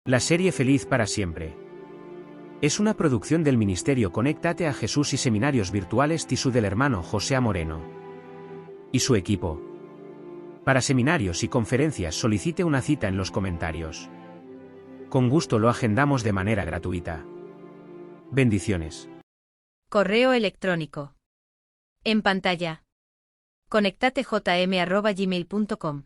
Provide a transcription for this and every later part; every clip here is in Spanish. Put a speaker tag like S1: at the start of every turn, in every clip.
S1: La serie Feliz para Siempre es una producción del Ministerio Conéctate a Jesús y Seminarios Virtuales TISU del hermano José Moreno y su equipo. Para seminarios y conferencias solicite una cita en los comentarios. Con gusto lo agendamos de manera gratuita. Bendiciones.
S2: Correo electrónico. En pantalla. conectatejm@gmail.com.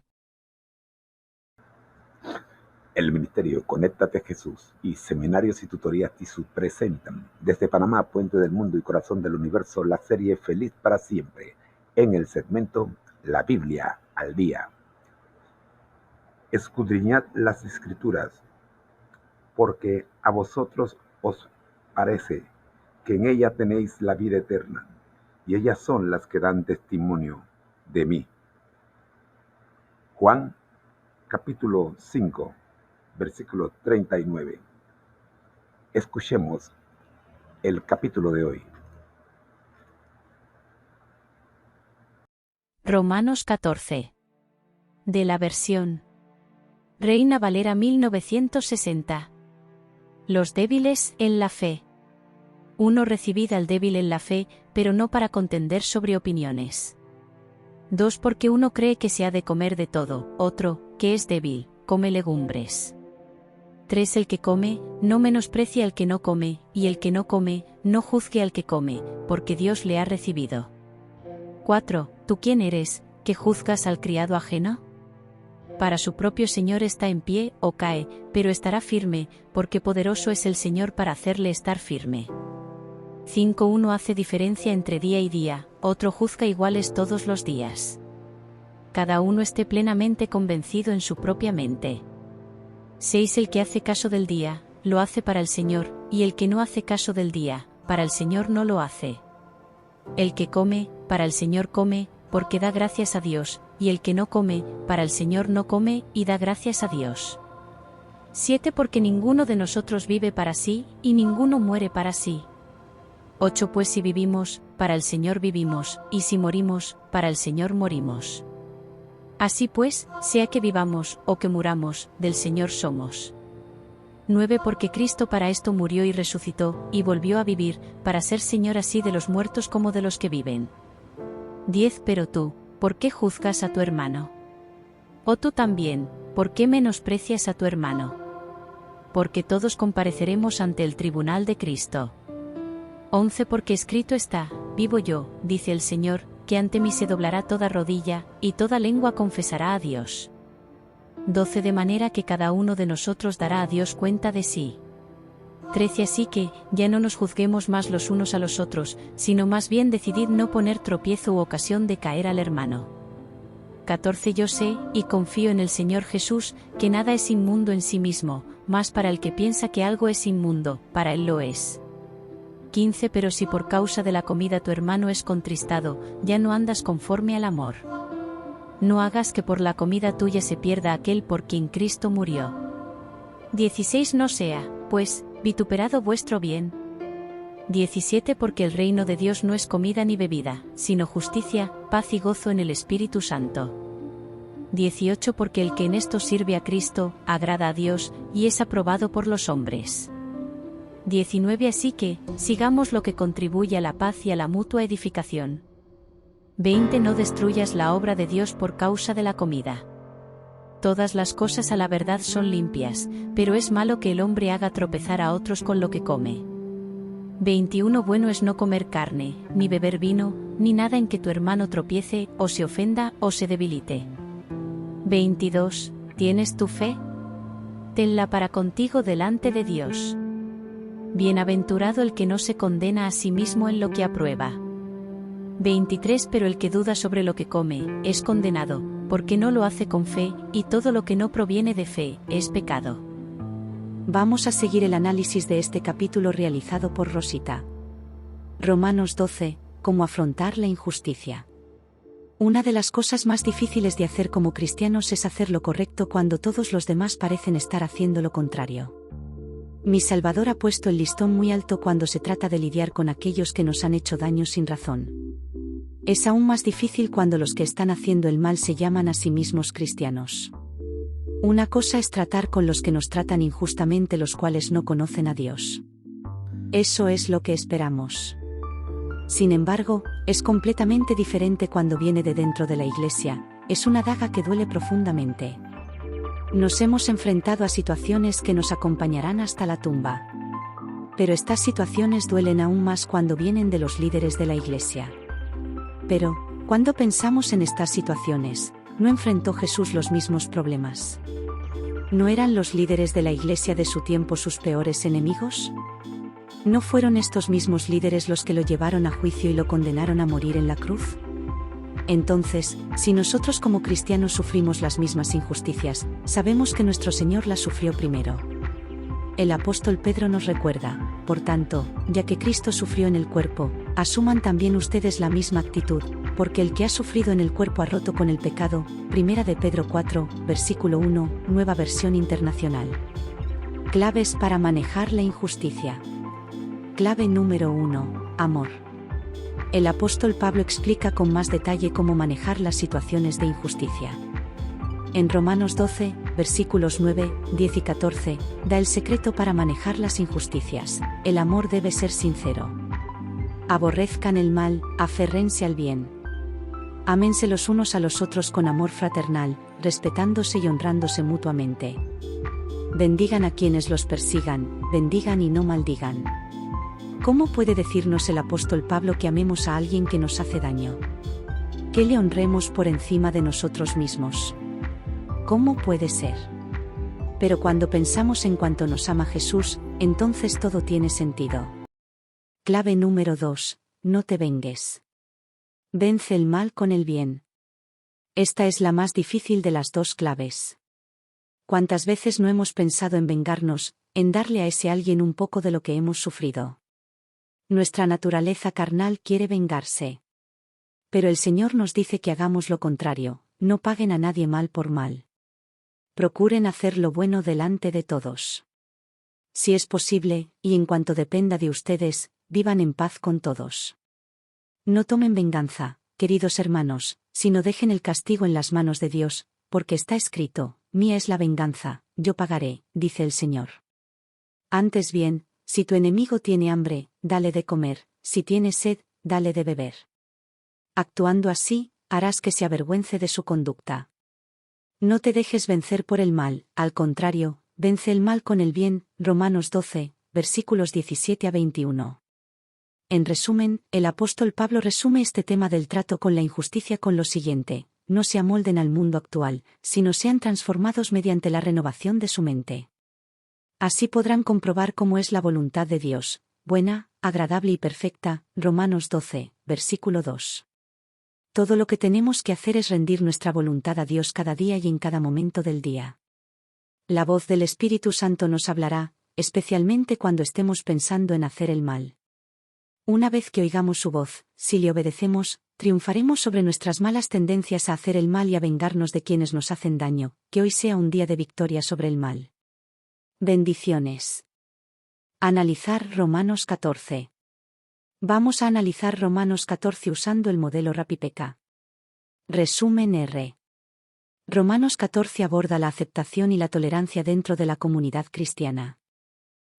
S3: El Ministerio Conéctate Jesús y Seminarios y Tutorías TISU presentan desde Panamá, Puente del Mundo y Corazón del Universo, la serie Feliz para Siempre, en el segmento La Biblia al Día. Escudriñad las Escrituras, porque a vosotros os parece que en ella tenéis la vida eterna, y ellas son las que dan testimonio de mí. Juan, capítulo 5. Versículo 39. Escuchemos el capítulo de hoy.
S2: Romanos 14. De la versión Reina Valera 1960. Los débiles en la fe. 1. Recibid al débil en la fe, pero no para contender sobre opiniones. 2. Porque uno cree que se ha de comer de todo, otro, que es débil, come legumbres. 3. El que come, no menosprecie al que no come, y el que no come, no juzgue al que come, porque Dios le ha recibido. 4. ¿Tú quién eres, que juzgas al criado ajeno? Para su propio Señor está en pie o cae, pero estará firme, porque poderoso es el Señor para hacerle estar firme. 5. Uno hace diferencia entre día y día, otro juzga iguales todos los días. Cada uno esté plenamente convencido en su propia mente. 6. El que hace caso del día, lo hace para el Señor, y el que no hace caso del día, para el Señor no lo hace. El que come, para el Señor come, porque da gracias a Dios, y el que no come, para el Señor no come, y da gracias a Dios. 7. Porque ninguno de nosotros vive para sí, y ninguno muere para sí. 8. Pues si vivimos, para el Señor vivimos, y si morimos, para el Señor morimos. Así pues, sea que vivamos, o que muramos, del Señor somos. 9. Porque Cristo para esto murió y resucitó, y volvió a vivir, para ser Señor así de los muertos como de los que viven. 10. Pero tú, ¿por qué juzgas a tu hermano? O tú también, ¿por qué menosprecias a tu hermano? Porque todos compareceremos ante el tribunal de Cristo. 11. Porque escrito está, vivo yo, dice el Señor, que ante mí se doblará toda rodilla, y toda lengua confesará a Dios. 12. De manera que cada uno de nosotros dará a Dios cuenta de sí. 13. Así que, ya no nos juzguemos más los unos a los otros, sino más bien decidid no poner tropiezo u ocasión de caer al hermano. 14. Yo sé, y confío en el Señor Jesús, que nada es inmundo en sí mismo, mas para el que piensa que algo es inmundo, para él lo es. 15. Pero si por causa de la comida tu hermano es contristado, ya no andas conforme al amor. No hagas que por la comida tuya se pierda aquel por quien Cristo murió. 16. No sea, pues, vituperado vuestro bien. 17. Porque el reino de Dios no es comida ni bebida, sino justicia, paz y gozo en el Espíritu Santo. 18. Porque el que en esto sirve a Cristo, agrada a Dios, y es aprobado por los hombres. 19. Así que, sigamos lo que contribuye a la paz y a la mutua edificación. 20. No destruyas la obra de Dios por causa de la comida. Todas las cosas a la verdad son limpias, pero es malo que el hombre haga tropezar a otros con lo que come. 21. Bueno es no comer carne, ni beber vino, ni nada en que tu hermano tropiece, o se ofenda, o se debilite. 22. ¿Tienes tu fe? Tenla para contigo delante de Dios. Bienaventurado el que no se condena a sí mismo en lo que aprueba. 23. Pero el que duda sobre lo que come, es condenado, porque no lo hace con fe, y todo lo que no proviene de fe, es pecado.
S4: Vamos a seguir el análisis de este capítulo realizado por Rosita. Romanos 12. Cómo afrontar la injusticia. Una de las cosas más difíciles de hacer como cristianos es hacer lo correcto cuando todos los demás parecen estar haciendo lo contrario. Mi Salvador ha puesto el listón muy alto cuando se trata de lidiar con aquellos que nos han hecho daño sin razón. Es aún más difícil cuando los que están haciendo el mal se llaman a sí mismos cristianos. Una cosa es tratar con los que nos tratan injustamente, los cuales no conocen a Dios. Eso es lo que esperamos. Sin embargo, es completamente diferente cuando viene de dentro de la Iglesia, es una daga que duele profundamente. Nos hemos enfrentado a situaciones que nos acompañarán hasta la tumba. Pero estas situaciones duelen aún más cuando vienen de los líderes de la Iglesia. Pero, cuando pensamos en estas situaciones, ¿no enfrentó Jesús los mismos problemas? ¿No eran los líderes de la Iglesia de su tiempo sus peores enemigos? ¿No fueron estos mismos líderes los que lo llevaron a juicio y lo condenaron a morir en la cruz? Entonces, si nosotros como cristianos sufrimos las mismas injusticias, sabemos que nuestro Señor las sufrió primero. El apóstol Pedro nos recuerda, por tanto, ya que Cristo sufrió en el cuerpo, asuman también ustedes la misma actitud, porque el que ha sufrido en el cuerpo ha roto con el pecado. Primera de Pedro 4, versículo 1, Nueva Versión Internacional. Claves para manejar la injusticia. Clave número 1, amor. El apóstol Pablo explica con más detalle cómo manejar las situaciones de injusticia. En Romanos 12, versículos 9, 10 y 14, da el secreto para manejar las injusticias. El amor debe ser sincero. Aborrezcan el mal, aférrense al bien. Ámense los unos a los otros con amor fraternal, respetándose y honrándose mutuamente. Bendigan a quienes los persigan, bendigan y no maldigan. ¿Cómo puede decirnos el apóstol Pablo que amemos a alguien que nos hace daño? Que le honremos por encima de nosotros mismos. ¿Cómo puede ser? Pero cuando pensamos en cuánto nos ama Jesús, entonces todo tiene sentido. Clave número 2, no te vengues. Vence el mal con el bien. Esta es la más difícil de las dos claves. ¿Cuántas veces no hemos pensado en vengarnos, en darle a ese alguien un poco de lo que hemos sufrido? Nuestra naturaleza carnal quiere vengarse. Pero el Señor nos dice que hagamos lo contrario, no paguen a nadie mal por mal. Procuren hacer lo bueno delante de todos. Si es posible, y en cuanto dependa de ustedes, vivan en paz con todos. No tomen venganza, queridos hermanos, sino dejen el castigo en las manos de Dios, porque está escrito, mía es la venganza, yo pagaré, dice el Señor. Antes bien, si tu enemigo tiene hambre, dale de comer, si tiene sed, dale de beber. Actuando así, harás que se avergüence de su conducta. No te dejes vencer por el mal, al contrario, vence el mal con el bien. Romanos 12, versículos 17 a 21. En resumen, el apóstol Pablo resume este tema del trato con la injusticia con lo siguiente: no se amolden al mundo actual, sino sean transformados mediante la renovación de su mente. Así podrán comprobar cómo es la voluntad de Dios, buena, agradable y perfecta. Romanos 12, versículo 2. Todo lo que tenemos que hacer es rendir nuestra voluntad a Dios cada día y en cada momento del día. La voz del Espíritu Santo nos hablará, especialmente cuando estemos pensando en hacer el mal. Una vez que oigamos su voz, si le obedecemos, triunfaremos sobre nuestras malas tendencias a hacer el mal y a vengarnos de quienes nos hacen daño. Que hoy sea un día de victoria sobre el mal. Bendiciones. Analizar Romanos 14. Vamos a analizar Romanos 14 usando el modelo Rapipeca. Resumen R. Romanos 14 aborda la aceptación y la tolerancia dentro de la comunidad cristiana.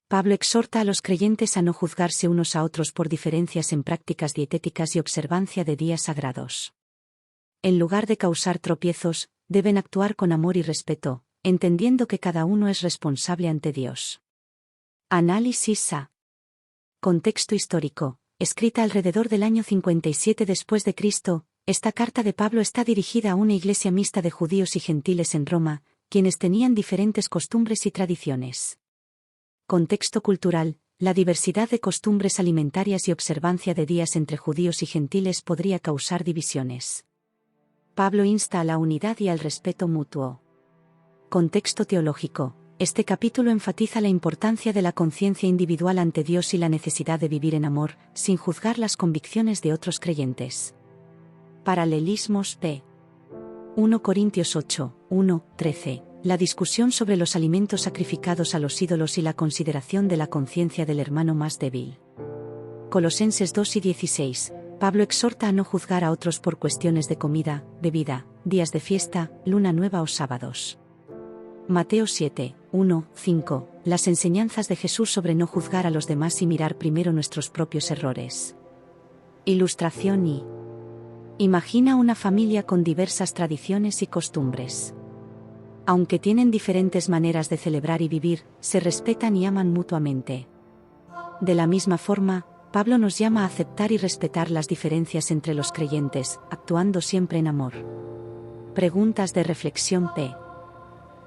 S4: Pablo exhorta a los creyentes a no juzgarse unos a otros por diferencias en prácticas dietéticas y observancia de días sagrados. En lugar de causar tropiezos, deben actuar con amor y respeto, entendiendo que cada uno es responsable ante Dios. Análisis A. Contexto histórico. Escrita alrededor del año 57 después de Cristo, esta carta de Pablo está dirigida a una iglesia mixta de judíos y gentiles en Roma, quienes tenían diferentes costumbres y tradiciones. Contexto cultural. La diversidad de costumbres alimentarias y observancia de días entre judíos y gentiles podría causar divisiones. Pablo insta a la unidad y al respeto mutuo. Contexto teológico. Este capítulo enfatiza la importancia de la conciencia individual ante Dios y la necesidad de vivir en amor, sin juzgar las convicciones de otros creyentes. Paralelismos p. 1 Corintios 8, 1, 13. La discusión sobre los alimentos sacrificados a los ídolos y la consideración de la conciencia del hermano más débil. Colosenses 2 y 16. Pablo exhorta a no juzgar a otros por cuestiones de comida, bebida, días de fiesta, luna nueva o sábados. Mateo 7, 1, 5. Las enseñanzas de Jesús sobre no juzgar a los demás y mirar primero nuestros propios errores. Ilustración y imagina una familia con diversas tradiciones y costumbres. Aunque tienen diferentes maneras de celebrar y vivir, se respetan y aman mutuamente. De la misma forma, Pablo nos llama a aceptar y respetar las diferencias entre los creyentes, actuando siempre en amor. Preguntas de reflexión P.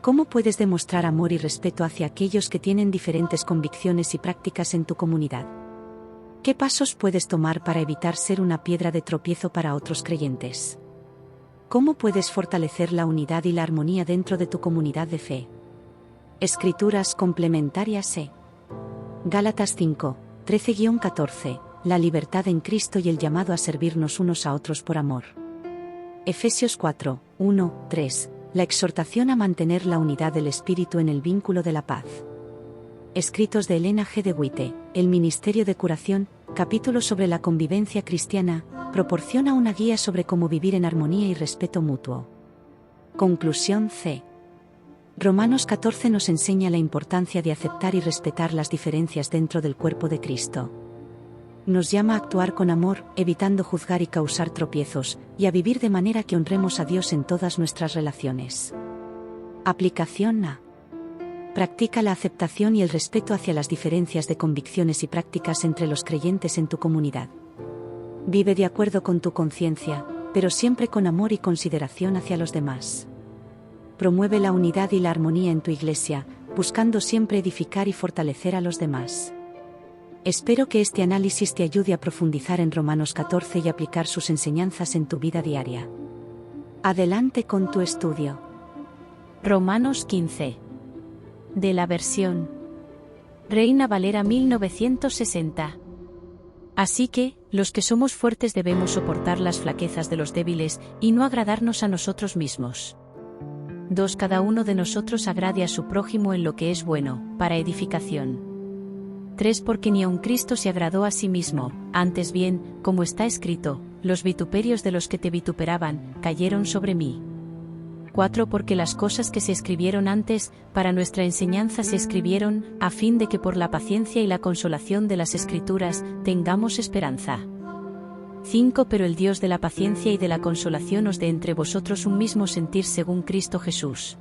S4: ¿Cómo puedes demostrar amor y respeto hacia aquellos que tienen diferentes convicciones y prácticas en tu comunidad? ¿Qué pasos puedes tomar para evitar ser una piedra de tropiezo para otros creyentes? ¿Cómo puedes fortalecer la unidad y la armonía dentro de tu comunidad de fe? Escrituras complementarias E. Gálatas 5, 13-14, la libertad en Cristo y el llamado a servirnos unos a otros por amor. Efesios 4, 1, 3, la exhortación a mantener la unidad del Espíritu en el vínculo de la paz. Escritos de Elena G. de Witte, el Ministerio de Curación, capítulo sobre la convivencia cristiana, proporciona una guía sobre cómo vivir en armonía y respeto mutuo. Conclusión C. Romanos 14 nos enseña la importancia de aceptar y respetar las diferencias dentro del cuerpo de Cristo. Nos llama a actuar con amor, evitando juzgar y causar tropiezos, y a vivir de manera que honremos a Dios en todas nuestras relaciones. Aplicación A. Practica la aceptación y el respeto hacia las diferencias de convicciones y prácticas entre los creyentes en tu comunidad. Vive de acuerdo con tu conciencia, pero siempre con amor y consideración hacia los demás. Promueve la unidad y la armonía en tu iglesia, buscando siempre edificar y fortalecer a los demás. Espero que este análisis te ayude a profundizar en Romanos 14 y aplicar sus enseñanzas en tu vida diaria. Adelante con tu estudio.
S2: Romanos 15. De la versión Reina Valera 1960. Así que, los que somos fuertes debemos soportar las flaquezas de los débiles, y no agradarnos a nosotros mismos. 2. Cada uno de nosotros agrade a su prójimo en lo que es bueno, para edificación. 3. Porque ni aun Cristo se agradó a sí mismo, antes bien, como está escrito, los vituperios de los que te vituperaban, cayeron sobre mí. 4. Porque las cosas que se escribieron antes, para nuestra enseñanza se escribieron, a fin de que por la paciencia y la consolación de las Escrituras, tengamos esperanza. 5. Pero el Dios de la paciencia y de la consolación os dé entre vosotros un mismo sentir según Cristo Jesús.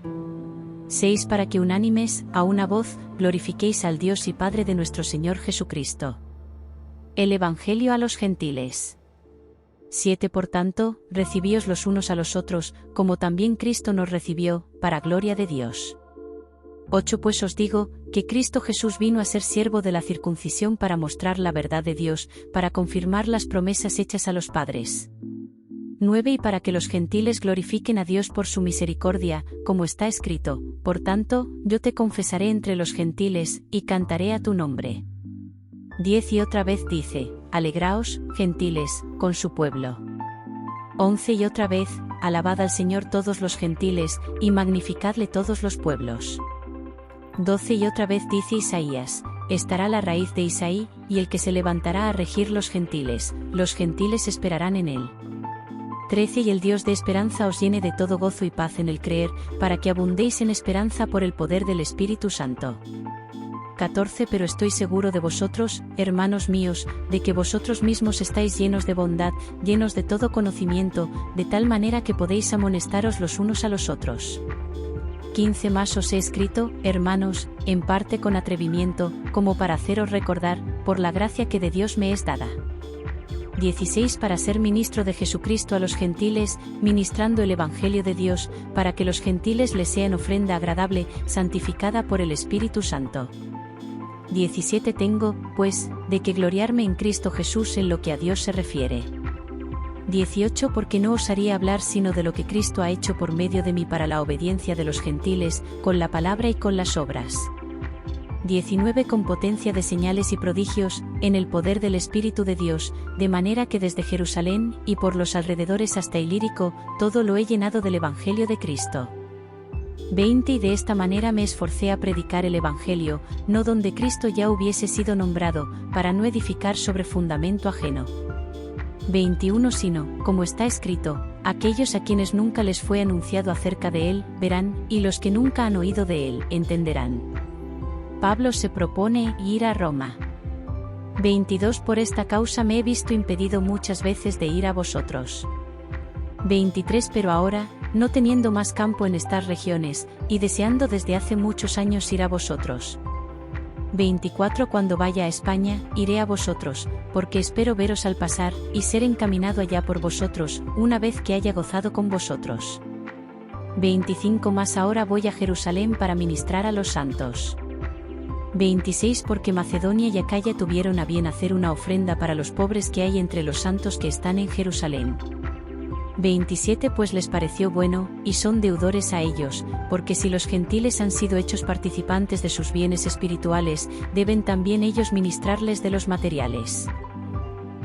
S2: 6. Para que unánimes, a una voz, glorifiquéis al Dios y Padre de nuestro Señor Jesucristo. El Evangelio a los gentiles. 7. Por tanto, recibíos los unos a los otros, como también Cristo nos recibió, para gloria de Dios. 8. Pues os digo, que Cristo Jesús vino a ser siervo de la circuncisión para mostrar la verdad de Dios, para confirmar las promesas hechas a los padres. 9. Y para que los gentiles glorifiquen a Dios por su misericordia, como está escrito, por tanto, yo te confesaré entre los gentiles, y cantaré a tu nombre. 10. Y otra vez dice, alegraos, gentiles, con su pueblo. 11. Y otra vez, alabad al Señor todos los gentiles, y magnificadle todos los pueblos. 12. Y otra vez dice Isaías, estará la raíz de Isaí, y el que se levantará a regir los gentiles esperarán en él. 13. Y el Dios de esperanza os llene de todo gozo y paz en el creer, para que abundéis en esperanza por el poder del Espíritu Santo. 14. Pero estoy seguro de vosotros, hermanos míos, de que vosotros mismos estáis llenos de bondad, llenos de todo conocimiento, de tal manera que podéis amonestaros los unos a los otros. 15. Más os he escrito, hermanos, en parte con atrevimiento, como para haceros recordar, por la gracia que de Dios me es dada. 16. Para ser ministro de Jesucristo a los gentiles, ministrando el Evangelio de Dios, para que los gentiles les sean ofrenda agradable, santificada por el Espíritu Santo. 17. Tengo, pues, de que gloriarme en Cristo Jesús en lo que a Dios se refiere. 18. Porque no osaría hablar sino de lo que Cristo ha hecho por medio de mí para la obediencia de los gentiles, con la palabra y con las obras. 19. Con potencia de señales y prodigios, en el poder del Espíritu de Dios, de manera que desde Jerusalén, y por los alrededores hasta Ilírico, todo lo he llenado del Evangelio de Cristo. 20. Y de esta manera me esforcé a predicar el Evangelio, no donde Cristo ya hubiese sido nombrado, para no edificar sobre fundamento ajeno. 21 sino, como está escrito, aquellos a quienes nunca les fue anunciado acerca de él, verán, y los que nunca han oído de él, entenderán. Pablo se propone ir a Roma. 22 Por esta causa me he visto impedido muchas veces de ir a vosotros. 23 Pero ahora, no teniendo más campo en estas regiones, y deseando desde hace muchos años ir a vosotros. 24 Cuando vaya a España, iré a vosotros, porque espero veros al pasar, y ser encaminado allá por vosotros, una vez que haya gozado con vosotros. 25 Mas ahora voy a Jerusalén para ministrar a los santos. 26 Porque Macedonia y Acaya tuvieron a bien hacer una ofrenda para los pobres que hay entre los santos que están en Jerusalén. 27 Pues les pareció bueno, y son deudores a ellos, porque si los gentiles han sido hechos participantes de sus bienes espirituales, deben también ellos ministrarles de los materiales.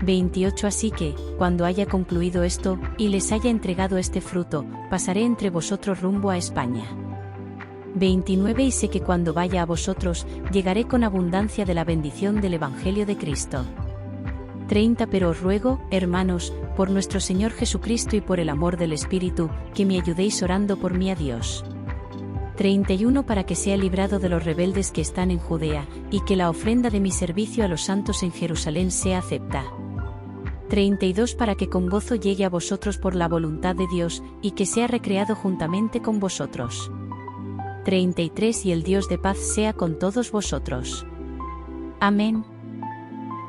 S2: 28 Así que, cuando haya concluido esto, y les haya entregado este fruto, pasaré entre vosotros rumbo a España. 29 Y sé que cuando vaya a vosotros, llegaré con abundancia de la bendición del Evangelio de Cristo. 30 Pero os ruego, hermanos, por nuestro Señor Jesucristo y por el amor del Espíritu, que me ayudéis orando por mí a Dios. 31 Para que sea librado de los rebeldes que están en Judea, y que la ofrenda de mi servicio a los santos en Jerusalén sea acepta. 32 Para que con gozo llegue a vosotros por la voluntad de Dios, y que sea recreado juntamente con vosotros. 33 Y el Dios de paz sea con todos vosotros. Amén.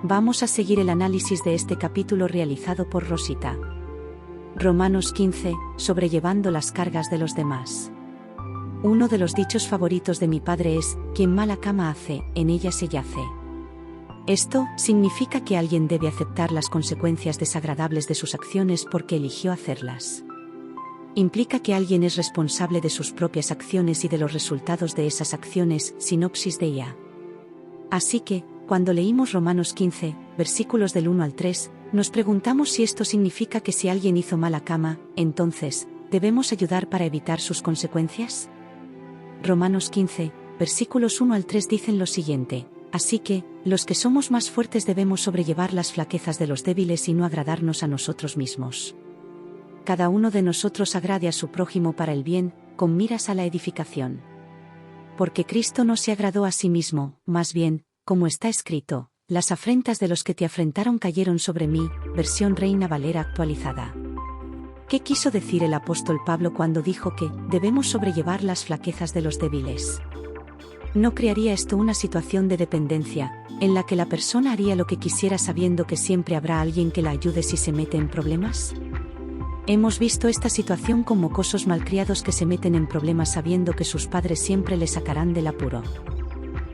S4: Vamos a seguir el análisis de este capítulo realizado por Rosita. Romanos 15, sobrellevando las cargas de los demás. Uno de los dichos favoritos de mi padre es, quien mala cama hace, en ella se yace. Esto significa que alguien debe aceptar las consecuencias desagradables de sus acciones porque eligió hacerlas. Implica que alguien es responsable de sus propias acciones y de los resultados de esas acciones, sinopsis de IA. Así que, cuando leímos Romanos 15, versículos del 1 al 3, nos preguntamos si esto significa que si alguien hizo mala cama, entonces, ¿debemos ayudar para evitar sus consecuencias? Romanos 15, versículos 1 al 3 dicen lo siguiente: así que, los que somos más fuertes debemos sobrellevar las flaquezas de los débiles y no agradarnos a nosotros mismos. Cada uno de nosotros agrade a su prójimo para el bien, con miras a la edificación. Porque Cristo no se agradó a sí mismo, más bien, como está escrito, las afrentas de los que te afrentaron cayeron sobre mí, versión Reina Valera actualizada. ¿Qué quiso decir el apóstol Pablo cuando dijo que debemos sobrellevar las flaquezas de los débiles? ¿No crearía esto una situación de dependencia, en la que la persona haría lo que quisiera sabiendo que siempre habrá alguien que la ayude si se mete en problemas? Hemos visto esta situación con mocosos malcriados que se meten en problemas sabiendo que sus padres siempre les sacarán del apuro.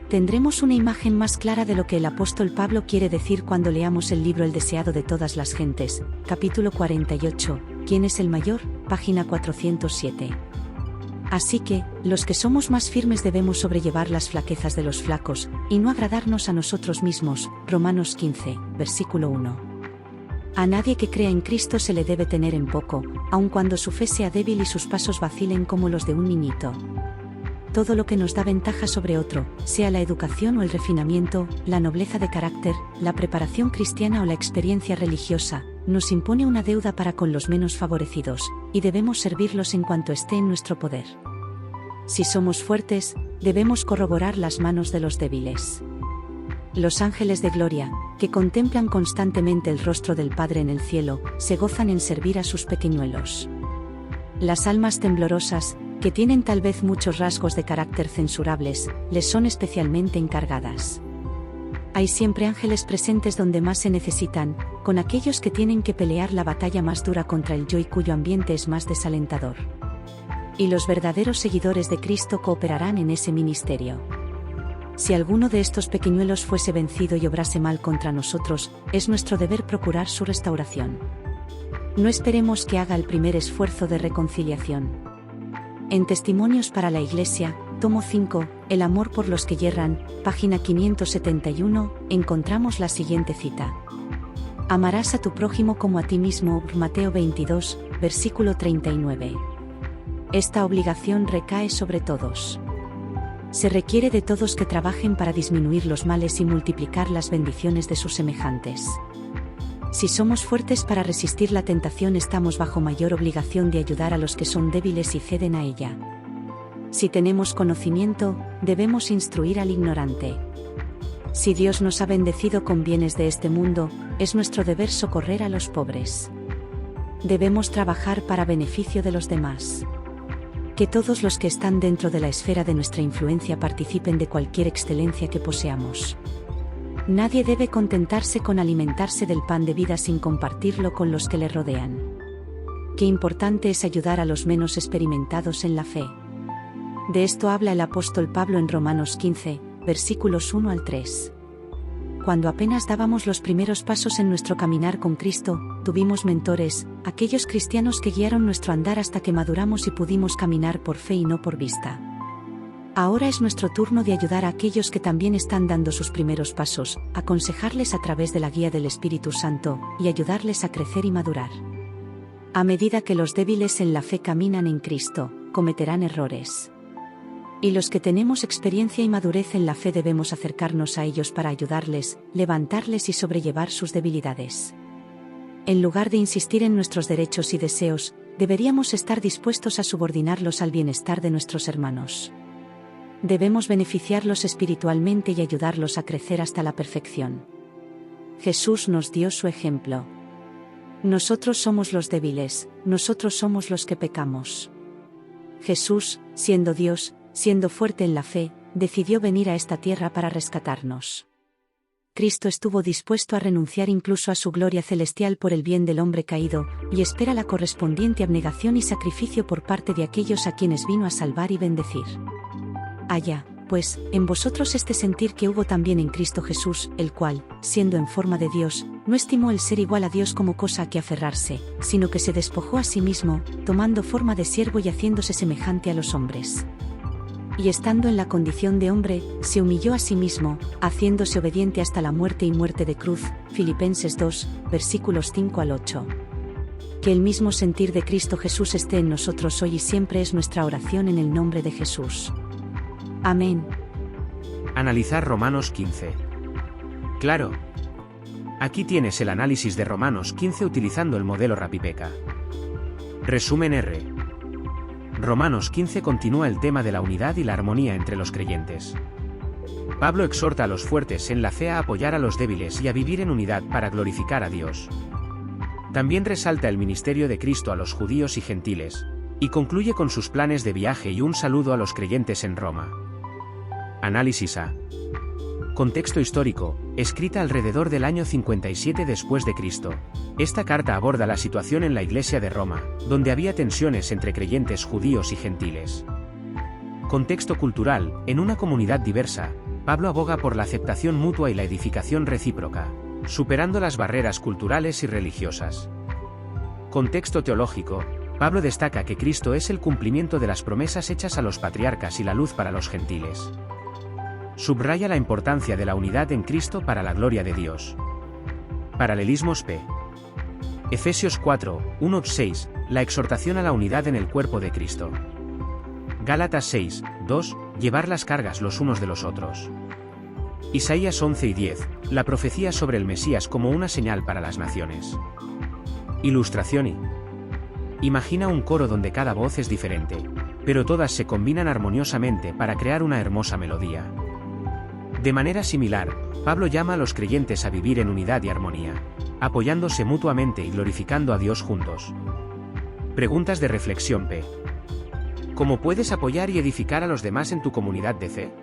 S4: Tendremos una imagen más clara de lo que el apóstol Pablo quiere decir cuando leamos el libro El deseado de todas las gentes, capítulo 48, ¿quién es el mayor?, página 407. Así que, los que somos más firmes debemos sobrellevar las flaquezas de los flacos, y no agradarnos a nosotros mismos, Romanos 15, versículo 1. A nadie que crea en Cristo se le debe tener en poco, aun cuando su fe sea débil y sus pasos vacilen como los de un niñito. Todo lo que nos da ventaja sobre otro, sea la educación o el refinamiento, la nobleza de carácter, la preparación cristiana o la experiencia religiosa, nos impone una deuda para con los menos favorecidos, y debemos servirlos en cuanto esté en nuestro poder. Si somos fuertes, debemos corroborar las manos de los débiles. Los ángeles de gloria, que contemplan constantemente el rostro del Padre en el cielo, se gozan en servir a sus pequeñuelos. Las almas temblorosas, que tienen tal vez muchos rasgos de carácter censurables, les son especialmente encargadas. Hay siempre ángeles presentes donde más se necesitan, con aquellos que tienen que pelear la batalla más dura contra el yo y cuyo ambiente es más desalentador. Y los verdaderos seguidores de Cristo cooperarán en ese ministerio. Si alguno de estos pequeñuelos fuese vencido y obrase mal contra nosotros, es nuestro deber procurar su restauración. No esperemos que haga el primer esfuerzo de reconciliación. En Testimonios para la Iglesia, tomo 5, El amor por los que yerran, página 571, encontramos la siguiente cita. Amarás a tu prójimo como a ti mismo, Mateo 22, versículo 39. Esta obligación recae sobre todos. Se requiere de todos que trabajen para disminuir los males y multiplicar las bendiciones de sus semejantes. Si somos fuertes para resistir la tentación, estamos bajo mayor obligación de ayudar a los que son débiles y ceden a ella. Si tenemos conocimiento, debemos instruir al ignorante. Si Dios nos ha bendecido con bienes de este mundo, es nuestro deber socorrer a los pobres. Debemos trabajar para beneficio de los demás. Que todos los que están dentro de la esfera de nuestra influencia participen de cualquier excelencia que poseamos. Nadie debe contentarse con alimentarse del pan de vida sin compartirlo con los que le rodean. Qué importante es ayudar a los menos experimentados en la fe. De esto habla el apóstol Pablo en Romanos 15, versículos 1 al 3. Cuando apenas dábamos los primeros pasos en nuestro caminar con Cristo, tuvimos mentores, aquellos cristianos que guiaron nuestro andar hasta que maduramos y pudimos caminar por fe y no por vista. Ahora es nuestro turno de ayudar a aquellos que también están dando sus primeros pasos, aconsejarles a través de la guía del Espíritu Santo, y ayudarles a crecer y madurar. A medida que los débiles en la fe caminan en Cristo, cometerán errores. Y los que tenemos experiencia y madurez en la fe debemos acercarnos a ellos para ayudarles, levantarles y sobrellevar sus debilidades. En lugar de insistir en nuestros derechos y deseos, deberíamos estar dispuestos a subordinarlos al bienestar de nuestros hermanos. Debemos beneficiarlos espiritualmente y ayudarlos a crecer hasta la perfección. Jesús nos dio su ejemplo. Nosotros somos los débiles, nosotros somos los que pecamos. Jesús, siendo Dios, siendo fuerte en la fe, decidió venir a esta tierra para rescatarnos. Cristo estuvo dispuesto a renunciar incluso a su gloria celestial por el bien del hombre caído, y espera la correspondiente abnegación y sacrificio por parte de aquellos a quienes vino a salvar y bendecir. Haya, pues, en vosotros este sentir que hubo también en Cristo Jesús, el cual, siendo en forma de Dios, no estimó el ser igual a Dios como cosa a que aferrarse, sino que se despojó a sí mismo, tomando forma de siervo y haciéndose semejante a los hombres. Y estando en la condición de hombre, se humilló a sí mismo, haciéndose obediente hasta la muerte y muerte de cruz. Filipenses 2, versículos 5 al 8. Que el mismo sentir de Cristo Jesús esté en nosotros hoy y siempre es nuestra oración en el nombre de Jesús. Amén.
S1: Analizar Romanos 15. Claro. Aquí tienes el análisis de Romanos 15 utilizando el modelo Rapipeca. Resumen R. Romanos 15 continúa el tema de la unidad y la armonía entre los creyentes. Pablo exhorta a los fuertes en la fe a apoyar a los débiles y a vivir en unidad para glorificar a Dios. También resalta el ministerio de Cristo a los judíos y gentiles, y concluye con sus planes de viaje y un saludo a los creyentes en Roma. Análisis A. Contexto histórico, escrita alrededor del año 57 después de Cristo. Esta carta aborda la situación en la iglesia de Roma, donde había tensiones entre creyentes judíos y gentiles. Contexto cultural, en una comunidad diversa, Pablo aboga por la aceptación mutua y la edificación recíproca, superando las barreras culturales y religiosas. Contexto teológico, Pablo destaca que Cristo es el cumplimiento de las promesas hechas a los patriarcas y la luz para los gentiles. Subraya la importancia de la unidad en Cristo para la gloria de Dios. Paralelismos P. Efesios 4, 1-6, la exhortación a la unidad en el cuerpo de Cristo. Gálatas 6, 2, llevar las cargas los unos de los otros. Isaías 11 y 10, la profecía sobre el Mesías como una señal para las naciones. Ilustración I. Imagina un coro donde cada voz es diferente, pero todas se combinan armoniosamente para crear una hermosa melodía. De manera similar, Pablo llama a los creyentes a vivir en unidad y armonía, apoyándose mutuamente y glorificando a Dios juntos. Preguntas de reflexión P. ¿Cómo puedes apoyar y edificar a los demás en tu comunidad de fe?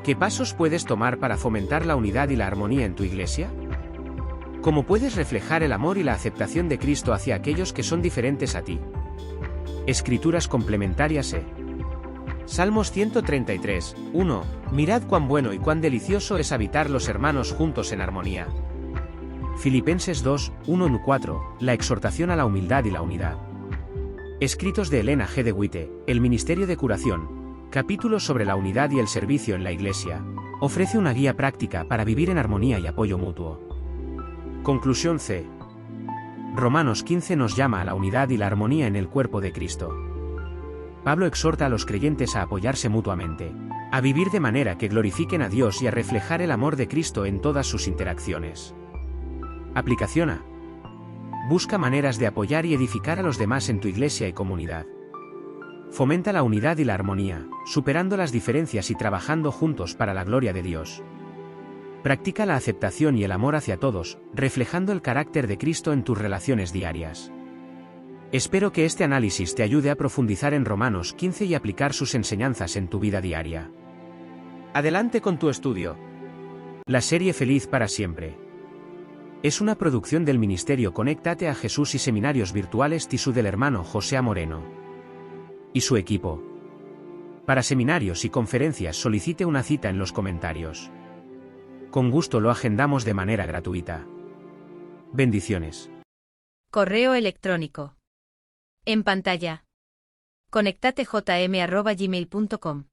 S1: ¿Qué pasos puedes tomar para fomentar la unidad y la armonía en tu iglesia? ¿Cómo puedes reflejar el amor y la aceptación de Cristo hacia aquellos que son diferentes a ti? Escrituras complementarias E. Salmos 133, 1. Mirad cuán bueno y cuán delicioso es habitar los hermanos juntos en armonía. Filipenses 2, 1-4, la exhortación a la humildad y la unidad. Escritos de Elena G. de Witte, El Ministerio de Curación, capítulo sobre la unidad y el servicio en la Iglesia, ofrece una guía práctica para vivir en armonía y apoyo mutuo. Conclusión C. Romanos 15 nos llama a la unidad y la armonía en el cuerpo de Cristo. Pablo exhorta a los creyentes a apoyarse mutuamente, a vivir de manera que glorifiquen a Dios y a reflejar el amor de Cristo en todas sus interacciones. Aplicación A. Busca maneras de apoyar y edificar a los demás en tu iglesia y comunidad. Fomenta la unidad y la armonía, superando las diferencias y trabajando juntos para la gloria de Dios. Practica la aceptación y el amor hacia todos, reflejando el carácter de Cristo en tus relaciones diarias. Espero que este análisis te ayude a profundizar en Romanos 15 y aplicar sus enseñanzas en tu vida diaria. Adelante con tu estudio. La serie Feliz para siempre es una producción del Ministerio Conéctate a Jesús y Seminarios Virtuales TISU del hermano José Moreno y su equipo. Para seminarios y conferencias solicite una cita en los comentarios. Con gusto lo agendamos de manera gratuita. Bendiciones.
S2: Correo electrónico. En pantalla. conectatejm@gmail.com